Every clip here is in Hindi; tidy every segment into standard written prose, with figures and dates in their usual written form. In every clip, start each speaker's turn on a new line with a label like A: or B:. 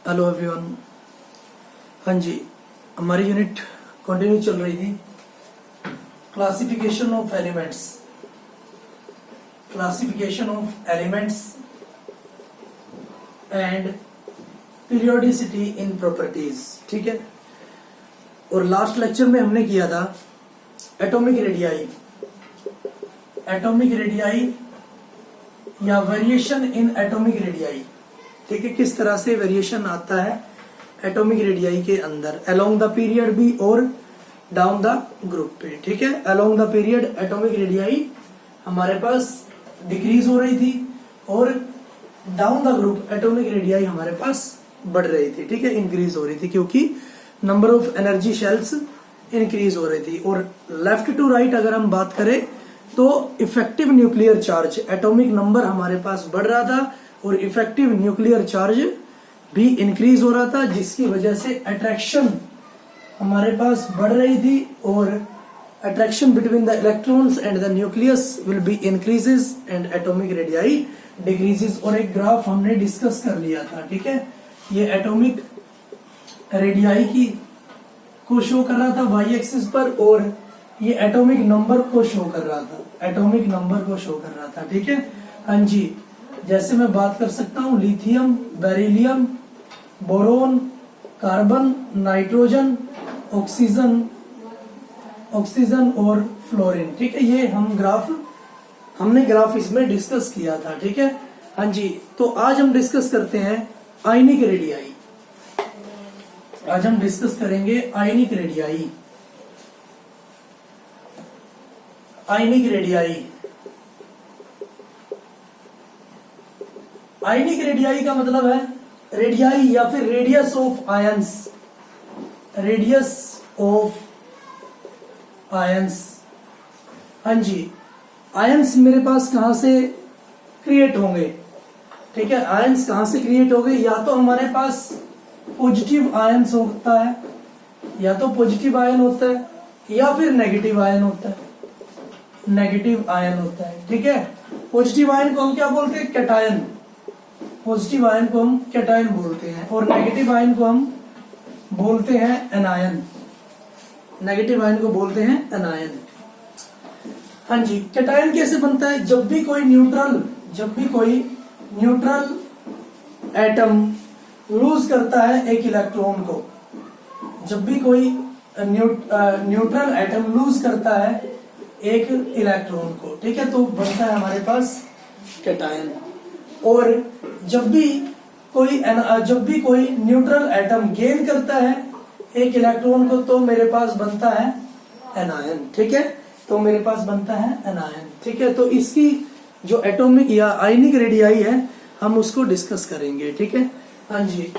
A: Hello everyone. हाँ जी, हमारी यूनिट कंटिन्यू चल रही थी classification of elements. Classification of elements and periodicity in properties. ठीक है, और लास्ट लेक्चर में हमने किया था एटॉमिक रेडियाई। एटॉमिक रेडियाई या वेरिएशन इन एटॉमिक रेडियाई। ठीक है, किस तरह से वेरिएशन आता है एटॉमिक रेडियाई के अंदर अलोंग द पीरियड भी और डाउन द ग्रुप पे। ठीक है, along the period atomic radii हमारे पास डिक्रीज हो रही थी और down the group atomic radii हमारे पास बढ़ रही थी। ठीक है, इंक्रीज हो रही थी क्योंकि number of energy shells increase हो रही थी। और लेफ्ट टू राइट अगर हम बात करें तो effective nuclear charge atomic number हमारे पास बढ़ रहा था और इफेक्टिव न्यूक्लियर चार्ज भी इंक्रीज हो रहा था, जिसकी वजह से अट्रैक्शन हमारे पास बढ़ रही थी और attraction between the electrons and the nucleus will be increases and atomic radii decreases. और एक ग्राफ हमने डिस्कस कर लिया था। ठीक है, ये एटॉमिक रेडियाई की को शो कर रहा था वाई एक्सिस पर और ये एटॉमिक नंबर को शो कर रहा था। एटॉमिक नंबर को शो कर रहा था। ठीक है, हाँ जी, जैसे मैं बात कर सकता हूँ lithium, beryllium, boron, carbon, nitrogen, oxygen और फ्लोरीन। ठीक है, ये हमने ग्राफ इसमें डिस्कस किया था। ठीक है, हाँ जी, तो आज हम डिस्कस करते हैं आयनिक रेडियाई। आज हम डिस्कस करेंगे ionic radii. Ionic radii. Ionic radii का मतलब है रेडियाई या फिर radius of ions. Radius of ions, हाँ जी, आयंस मेरे पास कहां से क्रिएट होंगे। ठीक है, आयंस कहां से क्रिएट होंगे, या तो हमारे पास पॉजिटिव आयंस होता है, या तो पॉजिटिव आयन होता है या फिर नेगेटिव आयन होता है। नेगेटिव आयन होता है। ठीक है, पॉजिटिव आयन को हम क्या बोलते हैं, कैटायन। पॉजिटिव आयन को हम कैटायन बोलते हैं और नेगेटिव आयन को हम बोलते हैं एनायन। नेगेटिव आयन को बोलते हैं एनायन। हाँ जी, कैटायन कैसे बनता है, जब भी कोई न्यूट्रल एटम लूज करता है एक इलेक्ट्रॉन को। जब भी कोई न्यूट्रल एटम लूज करता है एक इलेक्ट्रॉन को, ठीक है, तो बनता है हमारे पास कैटायन। और जब भी कोई न्यूट्रल एटम गेन करता है एक इलेक्ट्रॉन को तो मेरे पास बनता है एनायन। ठीक है, तो मेरे पास बनता है एनायन। ठीक है, तो इसकी जो एटॉमिक या आयनिक रेडियाई है हम उसको डिस्कस करेंगे। ठीक है, हाँ जी,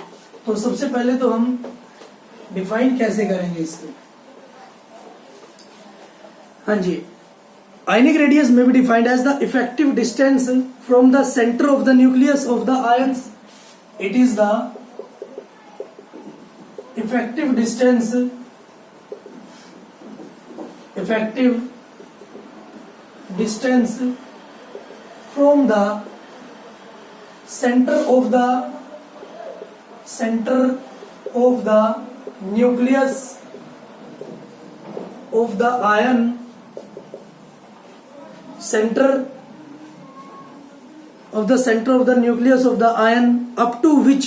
A: तो सबसे पहले तो हम डिफाइन कैसे करेंगे इसको। हाँ जी, ionic radius may be defined as the effective distance from the center of the nucleus of the ions. It is the effective distance from the center of the nucleus of the ion, center of the nucleus of the ion up to which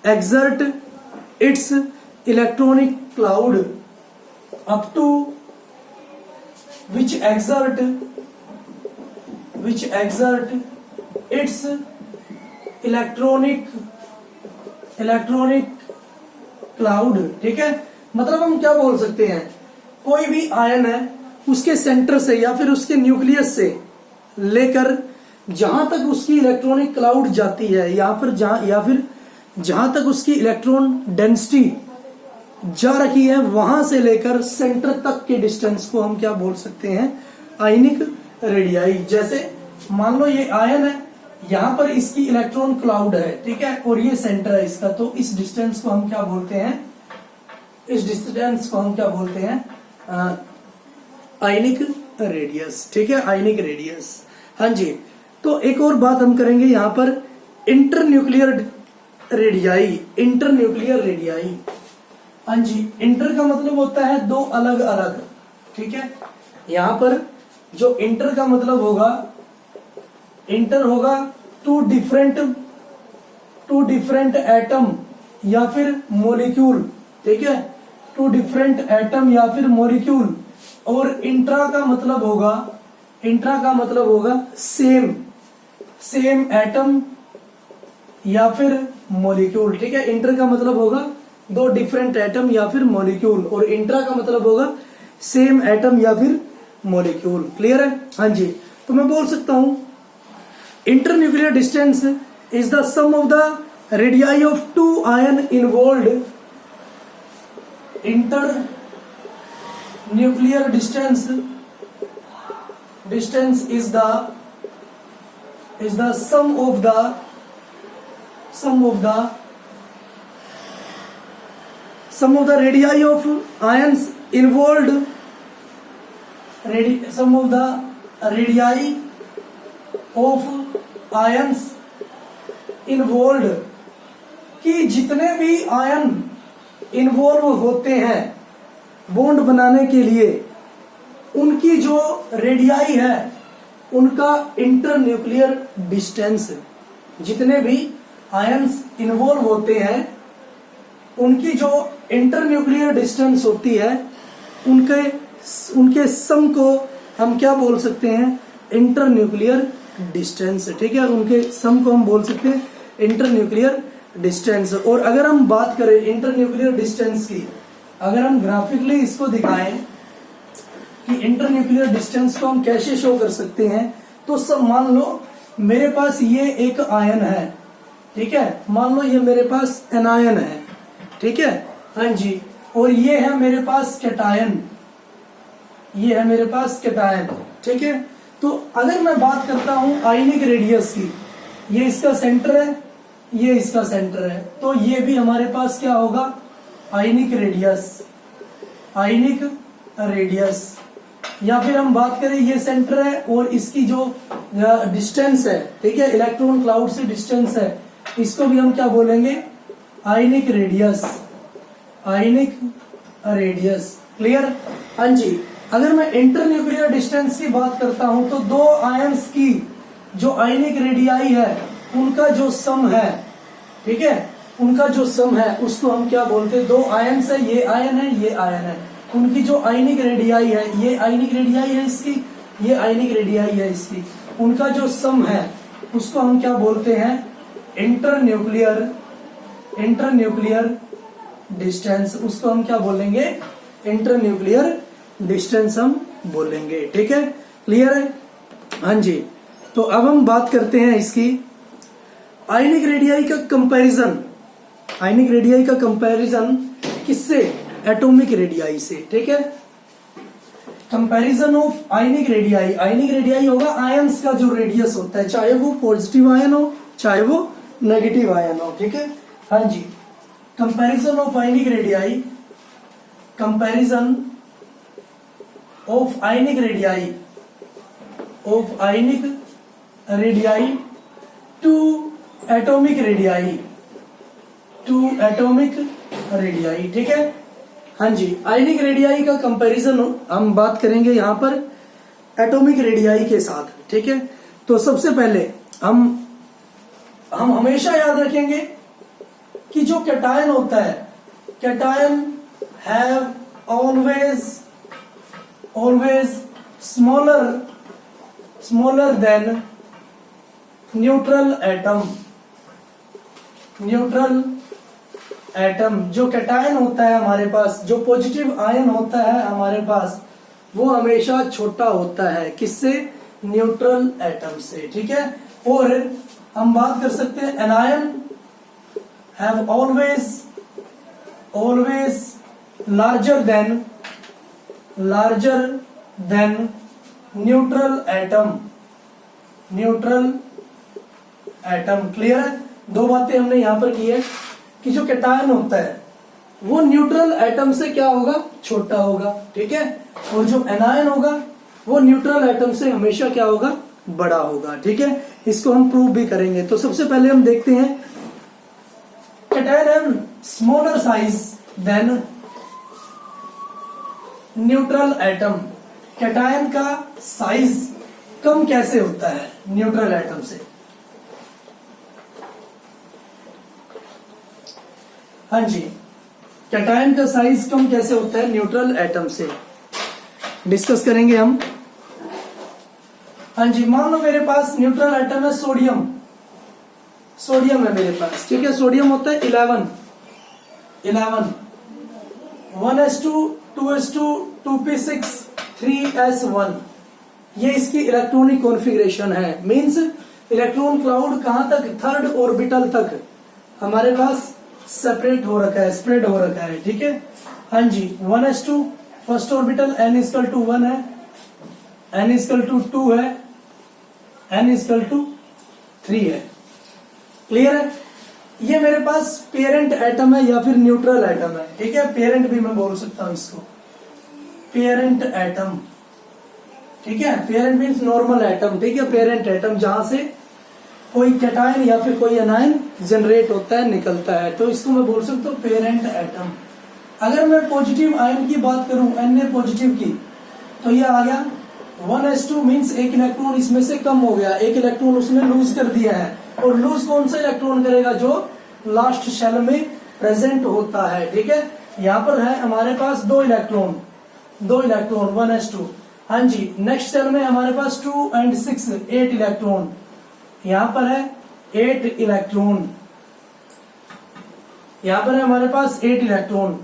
A: exert its electronic cloud, up to which exert its electronic cloud। ठीक है, मतलब हम क्या बोल सकते हैं, कोई भी आयन है उसके सेंटर से या फिर उसके न्यूक्लियस से लेकर जहां तक उसकी इलेक्ट्रॉनिक क्लाउड जाती है या फिर जहां तक उसकी इलेक्ट्रॉन डेंसिटी जा रखी है वहां से लेकर सेंटर तक के डिस्टेंस को हम क्या बोल सकते हैं, आयनिक रेडियाई। जैसे मान लो ये आयन है, यहाँ पर इसकी इलेक्ट्रॉन क्लाउड है, ठीक है, और ये सेंटर है इसका, तो इस डिस्टेंस को हम क्या बोलते हैं, आयनिक रेडियस। ठीक है, आयनिक रेडियस। हाँ जी, तो एक और बात हम करेंगे यहाँ पर inter nuclear radii, inter nuclear radii. हाँ जी, इंटर का मतलब होता है दो अलग अलग, ठीक है। यहां पर जो इंटर का मतलब होगा, इंटर होगा टू डिफरेंट एटम या फिर मॉलिक्यूल, ठीक है, टू डिफरेंट एटम या फिर मॉलिक्यूल। और इंट्रा का मतलब होगा सेम एटम या फिर मॉलिक्यूल, ठीक है। इंटर का मतलब होगा दो डिफरेंट एटम या फिर मॉलिक्यूल, और इंट्रा का मतलब होगा सेम एटम या फिर मॉलिक्यूल। क्लियर है? हाँ जी। तो मैं बोल सकता हूं internuclear distance is the sum of the radii of two ion involved. Internuclear distance is the sum of the radii of ions involved, sum of the radii of ions involved, कि जितने भी आयन इन्वॉल्व होते हैं बॉन्ड बनाने के लिए, उनकी जो रेडियाई है, उनका इंटरन्यूक्लियर डिस्टेंस, जितने भी आयंस इन्वॉल्व होते हैं उनकी जो इंटरन्यूक्लियर डिस्टेंस होती है, उनके सम को हम क्या बोल सकते हैं? इंटरन्यूक्लियर डिस्टेंस, ठीक है। उनके सम को हम बोल सकते हैं इंटरन्यूक्लियर डिस्टेंस। और अगर हम बात करें इंटरन्यूक्लियर डिस्टेंस की, अगर हम ग्राफिकली इसको दिखाएं कि इंटरन्यूक्लियर डिस्टेंस को हम कैसे शो कर सकते हैं, तो सब मान लो मेरे पास ये एक आयन है, ठीक है, मान लो ये मेरे पास एनायन है, ठीक है, हाँ जी, और ये है मेरे पास कैटायन, ये है मेरे पास कैटायन, ठीक है। तो अगर मैं बात करता हूं आयनिक रेडियस की, ये इसका सेंटर है, ये इसका सेंटर है, तो ये भी हमारे पास क्या होगा? Ionic radius. या फिर हम बात करें ये सेंटर है और इसकी जो डिस्टेंस है, ठीक है, इलेक्ट्रॉन क्लाउड से डिस्टेंस है, इसको भी हम क्या बोलेंगे? Ionic radius. क्लियर? हाँ जी। अगर मैं इंटरन्यूक्लियर डिस्टेंस की बात करता हूं तो दो आयंस की जो आयनिक रेडियाई है, उनका जो सम है, ठीक है, उनका जो सम है उसको हम क्या बोलते हैं? दो आयंस है, ये आयन है, ये आयन है, उनकी जो आयनिक रेडियाई है, ये आयनिक रेडियाई है इसकी, ये आयनिक रेडियाई है इसकी, उनका जो सम है उसको हम क्या बोलते हैं? Internuclear distance. उसको हम क्या बोलेंगे? इंटरन्यूक्लियर डिस्टेंस हम बोलेंगे, ठीक है। क्लियर है? हाँ जी। तो अब हम बात करते हैं इसकी आयनिक रेडियाई का कंपैरिजन किससे? एटॉमिक रेडियाई से, ठीक है। कंपैरिजन ऑफ आयनिक रेडियाई होगा आयंस का जो रेडियस होता है, चाहे वो पॉजिटिव आयन हो चाहे वो नेगेटिव आयन हो, ठीक है। हाँ जी। Comparison of ionic radii to atomic radii, ठीक है। हाँ जी। आयनिक रेडियाई का कंपैरिजन हम बात करेंगे यहाँ पर एटॉमिक रेडियाई के साथ, ठीक है। तो सबसे पहले हम हमेशा याद रखेंगे कि जो कैटायन होता है, cation have always smaller than neutral atom. जो कैटायन होता है हमारे पास, जो पॉजिटिव आयन होता है हमारे पास, वो हमेशा छोटा होता है, किससे? न्यूट्रल एटम से, ठीक है। और हम बात कर सकते हैं anion have always larger than neutral atom. Clear है? दो बातें हमने यहां पर की है कि जो कैटायन होता है वो न्यूट्रल एटम से क्या होगा? छोटा होगा, ठीक है। और जो एनायन होगा वो न्यूट्रल एटम से हमेशा क्या होगा? बड़ा होगा, ठीक है। इसको हम प्रूव भी करेंगे। तो सबसे पहले हम देखते हैं cation have smaller size than neutral atom. Cation का साइज कम कैसे होता है न्यूट्रल एटम से? हाँ जी, कैटायन का साइज कम कैसे होता है न्यूट्रल एटम से, डिस्कस करेंगे हम। हाँ जी, मान लो मेरे पास न्यूट्रल एटम है सोडियम, सोडियम है मेरे पास, ठीक है। सोडियम होता है 11 1s2 2s2 2p6 3s1। ये इसकी इलेक्ट्रॉनिक कॉन्फ़िगरेशन है। मींस इलेक्ट्रॉन क्लाउड कहां तक, थर्ड ऑर्बिटल तक हमारे पास सेपरेट हो रखा है, स्प्रेड हो रखा है, ठीक है। हाँ जी, 1s2 फर्स्ट ऑर्बिटल n=1 है, n=2 है, n=3 है। क्लियर है? ये मेरे पास पेरेंट एटम है या फिर न्यूट्रल एटम है, ठीक है। पेरेंट भी मैं बोल सकता हूं इसको, पेरेंट एटम, ठीक है। पेरेंट मीन्स नॉर्मल एटम, ठीक है। पेरेंट एटम जहां से कोई कैटायन या फिर कोई एनायन जनरेट होता है, निकलता है, तो इसको मैं बोल सकता हूँ पेरेंट एटम। अगर मैं पॉजिटिव आयन की बात करूं, Na पॉजिटिव की, तो ये आ गया 1s2 मीन्स एक इलेक्ट्रॉन इसमें से कम हो गया, एक इलेक्ट्रॉन उसने लूज कर दिया है। और लूज कौन सा इलेक्ट्रॉन करेगा? जो लास्ट शेल में प्रेजेंट होता है, ठीक है। यहाँ पर है हमारे पास दो इलेक्ट्रॉन 1s2। हाँ जी, नेक्स्ट शेल में हमारे पास 2 और 6 8 इलेक्ट्रॉन, यहाँ पर है 8 इलेक्ट्रॉन, यहाँ पर है हमारे पास 8 इलेक्ट्रॉन।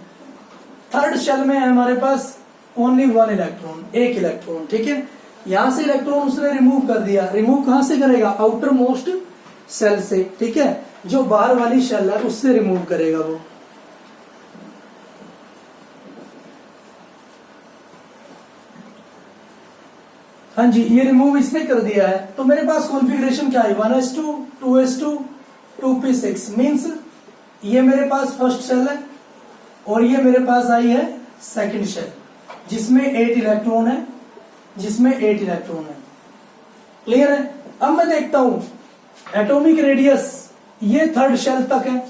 A: थर्ड शेल में है हमारे पास ओनली 1 इलेक्ट्रॉन, एक इलेक्ट्रॉन, ठीक है। यहां से इलेक्ट्रॉन उसने रिमूव कर दिया। रिमूव कहां से करेगा? आउटर मोस्ट शेल से, ठीक है। जो बाहर वाली शेल है उससे रिमूव करेगा वो। हाँ जी, ये रिमूव इसने कर दिया है। तो मेरे पास कॉन्फ़िगरेशन क्या है? 1s2 2s2 2p6 मीन्स ये मेरे पास फर्स्ट शेल है और ये मेरे पास आई है सेकंड शेल, जिसमें 8 इलेक्ट्रॉन है, जिसमें 8 इलेक्ट्रॉन है। क्लियर है? अब मैं देखता हूं एटॉमिक रेडियस, ये थर्ड शेल तक है,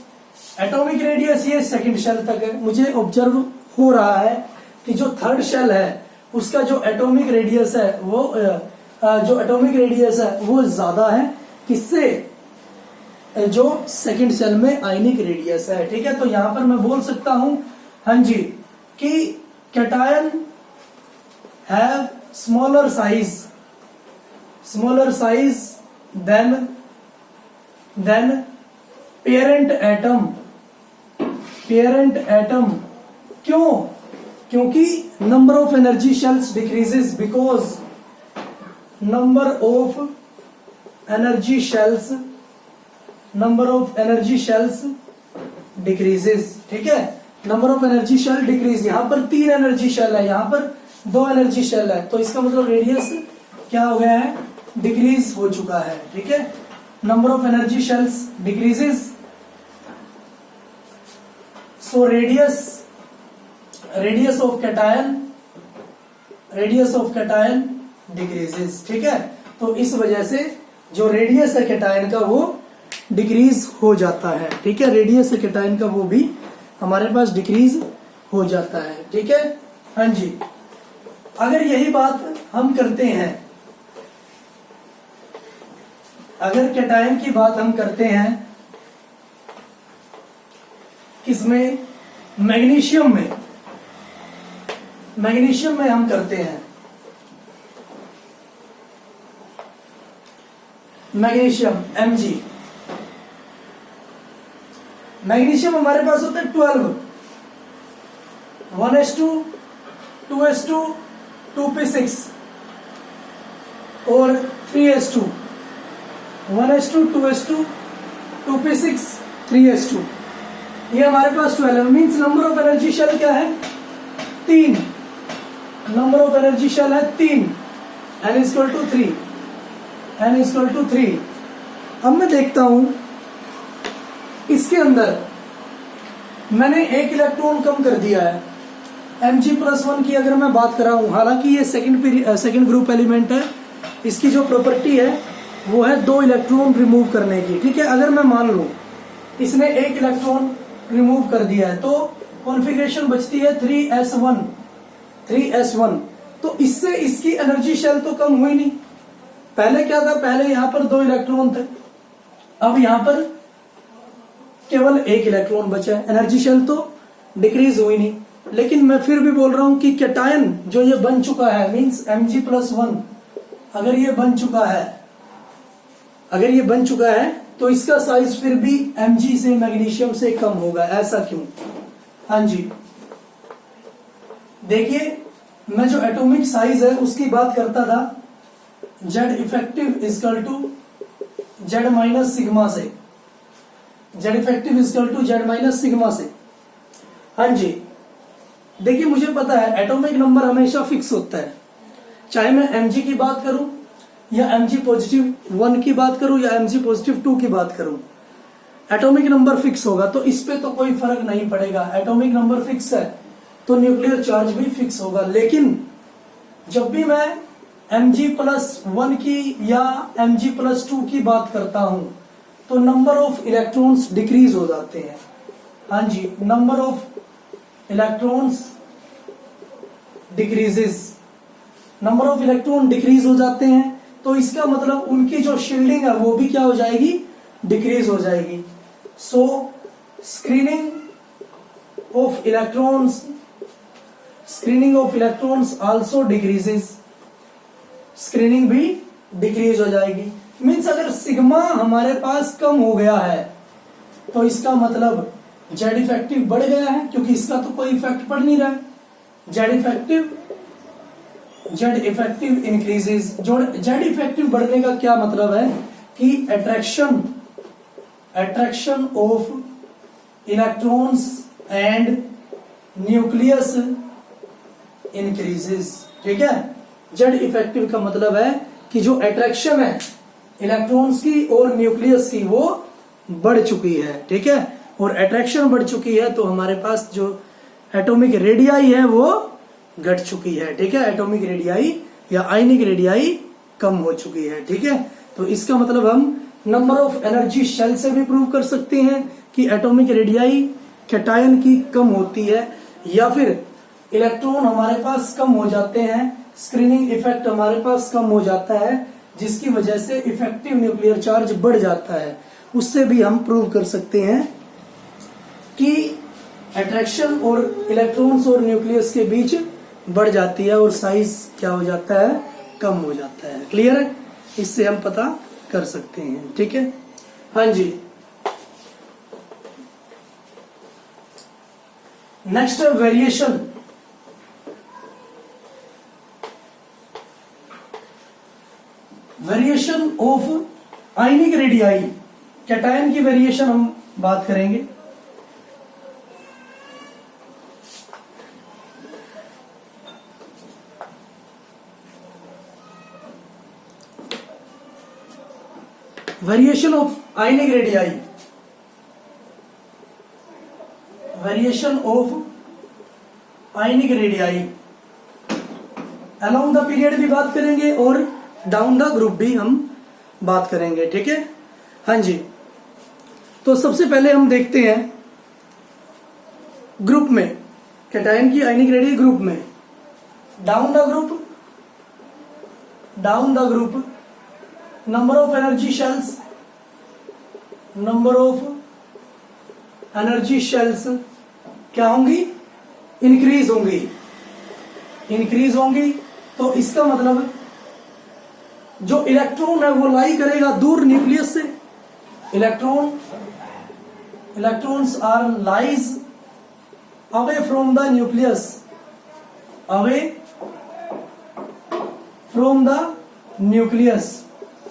A: एटॉमिक रेडियस ये सेकंड शेल तक है। मुझे ऑब्जर्व हो रहा है कि जो थर्ड शेल है उसका जो एटॉमिक रेडियस है वो ज्यादा है किससे? जो सेकंड शेल में आयनिक रेडियस है, ठीक है। तो यहां पर मैं बोल सकता हूं, हाँ जी, कि cation have smaller size than parent atom. क्यों? क्योंकि number of energy shells decreases, because number of energy shells decreases, ठीक है। Number of energy shell decrease, यहां पर 3 एनर्जी शेल है, यहां पर 2 एनर्जी शेल है, तो इसका मतलब रेडियस क्या हो गया है? डिक्रीज हो चुका है, ठीक है। Number of energy shells decreases, so radius of cation decreases, ठीक है। तो इस वजह से जो रेडियस है कैटायन का वो डिक्रीज हो जाता है, ठीक है। रेडियस है कैटायन का वो भी हमारे पास डिक्रीज हो जाता है, ठीक है। हाँ जी, अगर यही बात हम करते हैं, अगर कैटायन की बात हम करते हैं किसमें? मैग्नीशियम में हम करते हैं। मैग्नीशियम Mg, मैग्नीशियम हमारे पास होता है 12 1s2 2s2 2p6 और 3s2 1s2 2s2 2p6 3s2। ये हमारे पास 12 means number of energy shell क्या है? 3। नंबर ऑफ एनर्जी शेल है 3, n=3। अब मैं देखता हूं इसके अंदर मैंने एक इलेक्ट्रॉन कम कर दिया है। Mg+1 की अगर मैं बात कर रहा हूं, हालांकि ये सेकंड ग्रुप एलिमेंट है, इसकी जो प्रॉपर्टी है वो है 2 इलेक्ट्रॉन रिमूव करने की, ठीक है। अगर मैं मान लूं इसने एक इलेक्ट्रॉन रिमूव कर दिया है, तो कॉन्फ़िगरेशन बचती है 3s1। तो इससे इसकी एनर्जी शेल तो कम हुई नहीं। पहले क्या था, पहले यहां पर 2 इलेक्ट्रॉन थे, अब यहां पर केवल 1 इलेक्ट्रॉन बचा है, एनर्जी शेल तो डिक्रीज हुई नहीं। लेकिन मैं फिर भी बोल रहा हूं कि कैटायन जो ये बन चुका है, मींस Mg+1, अगर ये बन चुका है तो इसका साइज फिर भी Mg से, मैग्नीशियम से कम होगा। ऐसा क्यों? हाँ जी, देखिए मैं जो एटॉमिक साइज है उसकी बात करता था, Z effective equal to Z minus sigma से, Z effective equal to Z minus sigma से। हाँ जी, देखिए मुझे पता है एटॉमिक नंबर हमेशा फिक्स होता है, चाहे मैं Mg की बात करूं या Mg+1 की बात करूं या Mg+2 की बात करूं, एटॉमिक नंबर फिक्स होगा, तो इस पे तो कोई फर्क नहीं पड़ेगा। एटॉमिक नंबर फिक्स है तो न्यूक्लियर चार्ज भी फिक्स होगा। लेकिन जब भी मैं Mg+1 की या Mg+2 की बात करता हूं तो नंबर ऑफ इलेक्ट्रॉन्स डिक्रीज हो जाते हैं। हाँ जी, number of electrons decreases, number of electron decrease हो जाते हैं, तो इसका मतलब उनकी जो शील्डिंग है वो भी क्या हो जाएगी, डिक्रीज हो जाएगी। So screening of electrons also decreases, screening भी डिक्रीज हो जाएगी। मीन्स अगर सिग्मा हमारे पास कम हो गया है तो इसका मतलब जेड इफेक्टिव बढ़ गया है, क्योंकि इसका तो कोई इफेक्ट पड़ नहीं रहा है। Z effective increases. Z effective बढ़ने का क्या मतलब है कि attraction of electrons and nucleus increases. ठीक है, जेड इफेक्टिव का मतलब है कि जो अट्रैक्शन है इलेक्ट्रॉन्स की और न्यूक्लियस की वो बढ़ चुकी है। ठीक है, और अट्रैक्शन बढ़ चुकी है तो हमारे पास जो एटॉमिक रेडियाई है वो घट चुकी है। ठीक है, एटॉमिक रेडियाई या आयनिक रेडियाई कम हो चुकी है। ठीक है, तो इसका मतलब हम नंबर ऑफ एनर्जी शेल से भी प्रूव कर सकते हैं कि एटॉमिक रेडियाई कैटायन की कम होती है, या फिर इलेक्ट्रॉन हमारे पास कम हो जाते हैं, स्क्रीनिंग इफेक्ट हमारे पास कम हो जाता है, जिसकी वजह से इफेक्टिव न्यूक्लियर चार्ज बढ़ जाता है। उससे भी हम प्रूव कर सकते हैं कि अट्रैक्शन और इलेक्ट्रॉन्स और न्यूक्लियस के बीच बढ़ जाती है और साइज क्या हो जाता है, कम हो जाता है। क्लियर है, इससे हम पता कर सकते हैं। ठीक है, हाँ जी। Next variation of ionic radii, cation की वेरिएशन हम बात करेंगे। Variation of ionic radii, variation of ionic radii along the period भी बात करेंगे और डाउन द ग्रुप भी हम बात करेंगे। ठीक है, हाँ जी। तो सबसे पहले हम देखते हैं ग्रुप में, कैटायन की आयनिक रेडियाई ग्रुप में। Down the group number of energy shells क्या होंगी, इंक्रीज होंगी। तो इसका मतलब जो इलेक्ट्रॉन है वो लाई करेगा दूर न्यूक्लियस से, electrons are lies away from the nucleus,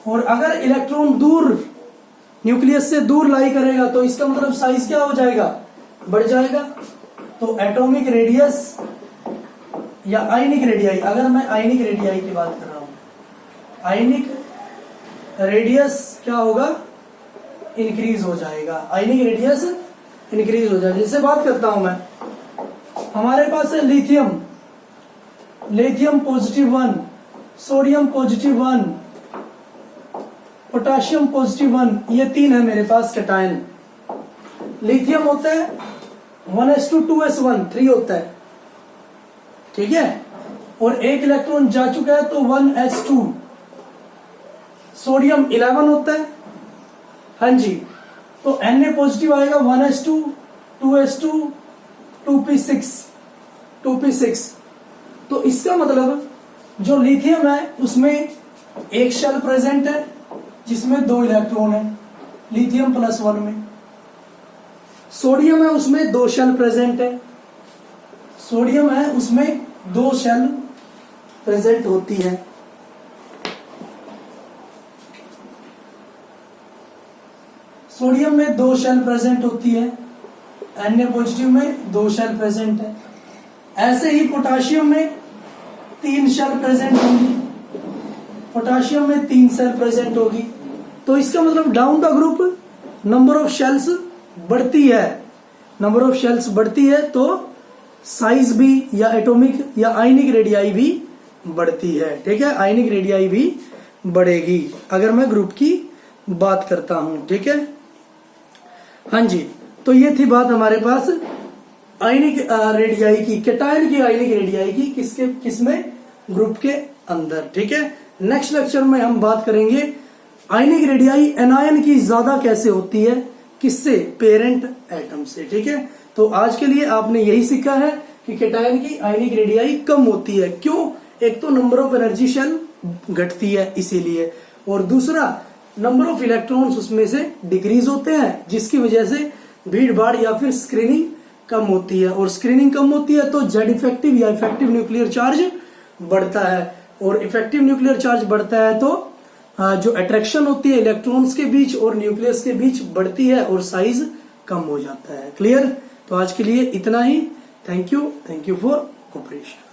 A: और अगर इलेक्ट्रॉन दूर न्यूक्लियस से दूर लाई करेगा तो इसका मतलब साइज क्या हो जाएगा, बढ़ जाएगा। तो एटॉमिक रेडियस या आयनिक रेडियाई, अगर मैं आयनिक रेडियाई की बात कर रहा हूं, आयनिक रेडियस क्या होगा, इंक्रीज हो जाएगा। आयनिक रेडियस इंक्रीज हो जाएगा। जैसे बात करता हूं मैं, हमारे पास है लिथियम +1, सोडियम +1, पोटाशियम +1, ये 3 है मेरे पास कैटायन। लिथियम होता है 1s2 3 होता है, ठीक है, और एक इलेक्ट्रॉन जा चुका है तो 1s2। सोडियम 11 होता है, हाँ जी, तो Na पॉजिटिव आएगा 1s2 2s2 2p6। तो इसका मतलब जो लिथियम है उसमें एक शेल प्रेजेंट है जिसमें 2 इलेक्ट्रॉन है, लिथियम +1 में। सोडियम है उसमें 2 शेल प्रेजेंट है, सोडियम है उसमें 2 शेल प्रेजेंट होती है। सोडियम में 2 शेल प्रेजेंट होती है, Na पॉजिटिव में 2 शेल प्रेजेंट है। ऐसे ही पोटाशियम में 3 शेल प्रेजेंट होंगी, पोटाशियम में 3 शेल प्रेजेंट होगी। तो इसका मतलब down the group number of shells बढ़ती है, नंबर ऑफ शेल्स बढ़ती है तो साइज भी या एटॉमिक या आयनिक रेडियाई भी बढ़ती है, ठीक है, आयनिक रेडियाई भी बढ़ेगी अगर मैं ग्रुप की बात करता हूं, ठीक है। हाँ जी, तो ये थी बात हमारे पास आयनिक रेडियाई की, कैटायन की आयनिक रेडियाई की किसमें ग्रुप के अंदर, ठीक है। नेक्स्ट लेक्चर में हम बात करेंगे आयनिक रेडियाई एनायन की ज्यादा कैसे होती है, किससे, पेरेंट एटम से, ठीक है। तो आज के लिए आपने यही सीखा है कि कैटायन की आयनिक रेडियाई कम होती है, क्यों, एक तो नंबर ऑफ एनर्जी शेल घटती है इसीलिए, और दूसरा नंबर ऑफ इलेक्ट्रॉन्स उसमें से डिक्रीज होते हैं जिसकी वजह से भीड़ भाड़ या फिर स्क्रीनिंग कम होती है, और स्क्रीनिंग कम होती है तो जेड इफेक्टिव या इफेक्टिव न्यूक्लियर चार्ज बढ़ता है, और इफेक्टिव न्यूक्लियर चार्ज बढ़ता है तो जो अट्रैक्शन होती है इलेक्ट्रॉन्स के बीच और न्यूक्लियस के बीच बढ़ती है और साइज कम हो जाता है। क्लियर? तो आज के लिए इतना ही। Thank you for cooperation.